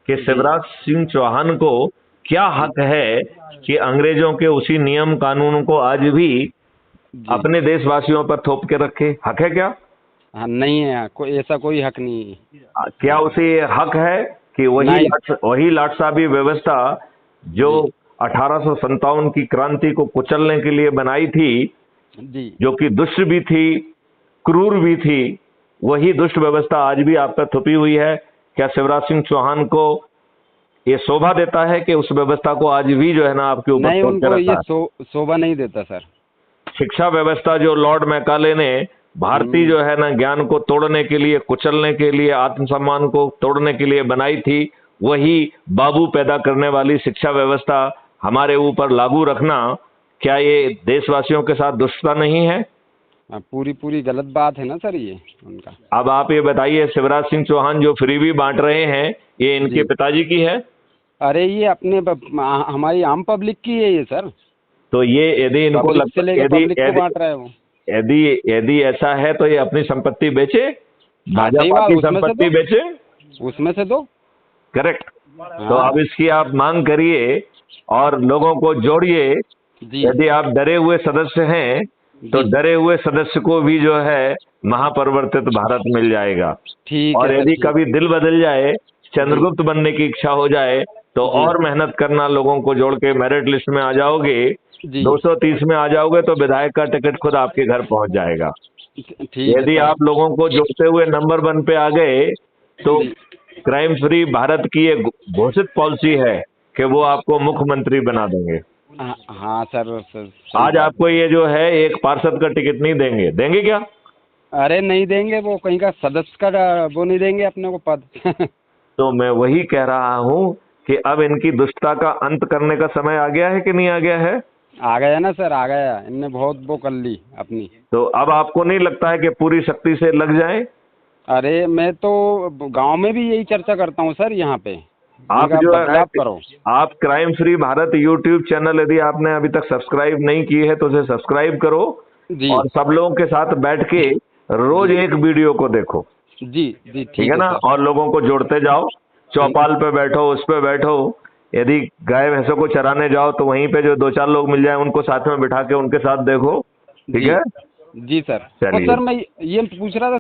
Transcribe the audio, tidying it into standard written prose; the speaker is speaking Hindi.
कि जी शिवराज सिंह चौहान को क्या हक है कि अंग्रेजों के उसी नियम कानून को आज भी जी। अपने देशवासियों पर थोप के रखे? हक है क्या? हाँ, नहीं है, कोई ऐसा कोई हक नहीं है। क्या उसे ये हक है कि नहीं। वही लाट साहबी व्यवस्था जो जी 1857 की क्रांति को कुचलने के लिए बनाई थी, जी। जो कि दुष्ट भी थी, क्रूर भी थी, वही दुष्ट व्यवस्था आज भी आप पर थुपी हुई है? क्या शिवराज सिंह चौहान को ये शोभा देता है कि उस व्यवस्था को आज भी जो है ना आपके ऊपर नहीं, थोप के उनको रखा ये है? शोभा नहीं देता सर। शिक्षा व्यवस्था जो लॉर्ड मैकाले ने भारतीय हम्म। जो है ना ज्ञान को तोड़ने के लिए, कुचलने के लिए, आत्मसम्मान को तोड़ने के लिए बनाई थी, वही बाबू पैदा करने वाली शिक्षा व्यवस्था हमारे ऊपर लागू रखना, क्या ये देशवासियों के साथ दुष्टता नहीं है? पूरी पूरी गलत बात है ना सर ये उनका। अब आप ये बताइए, शिवराज सिंह चौहान जो फ्रीबी बांट रहे हैं, ये इनके जी। पिताजी की है? अरे ये अपने हमारी आम पब्लिक की है ये सर। तो ये यदि इनको पब्लिक से लगता, लेके यदि पब्लिक को यदि बांट रहा है वो। यदि यदि ऐसा है तो ये अपनी संपत्ति बेचे, हाँ, सही भाजपा बात, की उसमें से संपत्ति दो, बेचे। उसमें से दो। करेक्ट। तो हाँ। अब इसकी आप मांग करिए और लोगों को जोड़िए। जी यदि आप डरे हुए सदस्य हैं तो जी। डरे हुए सदस्य को भी जो है महापरिवर्तित भारत मिल जाएगा। ठीक है और सर, यदि ठीक। कभी दिल बदल जाए, जी चंद्रगुप्त बनने की इच्छा हो जाए, तो जी और मेहनत करना, लोगों को जोड़ के मेरिट लिस्ट में आ जाओगे, जी। 230 में आ जाओगे तो विधायक का टिकट खुद आपके घर पहुंच जाएगा। ठीक है यदि सर। आप लोगों को जोड़ते हुए नंबर 1 पे आ गए तो जी। क्राइम फ्री भारत की एक घोषित पॉलिसी है कि वो आपको मुख्यमंत्री बना देंगे। हाँ हाँ सर, सही आज बात आपको है। ये जो है एक पार्षद का टिकट नहीं देंगे, देंगे क्या? अरे नहीं देंगे, वो कहीं का सदस्य का वो नहीं देंगे अपने को पद। तो मैं वही कह रहा हूं कि अब इनकी दुष्टता का अंत करने का समय आ गया है कि नहीं आ गया है? आ गया ना सर, आ गया, इनने बहुत वो कर ली अपनी। तो अब आपको नहीं लगता है कि पूरी शक्ति से लग जाएं? अरे मैं तो गांव में भी यही चर्चा करता हूँ सर, यहाँ पे। मैंने आप कहा जो है, बदलाव करो। आप crime free Bharat YouTube channel यदि आपने अभी तक सब्सक्राइब नहीं की है तो उसे सब्सक्राइब करो जी और सब लोगों के साथ बैठ के रोज जी एक वीडियो को देखो। जी जी। ठीक ठीक है है ना? सर। और लोगों को जोड़ते जाओ। चौपाल पे बैठो, उस पे बैठो, यदि गाय भैंसों को चराने जाओ तो वहीं पे जो 2-4 लोग मिल जाए उनको साथ में बिठा के उनके साथ देखो। ठीक जी है? जी सर। और चलिए। सर मैं ये पूछ रहा था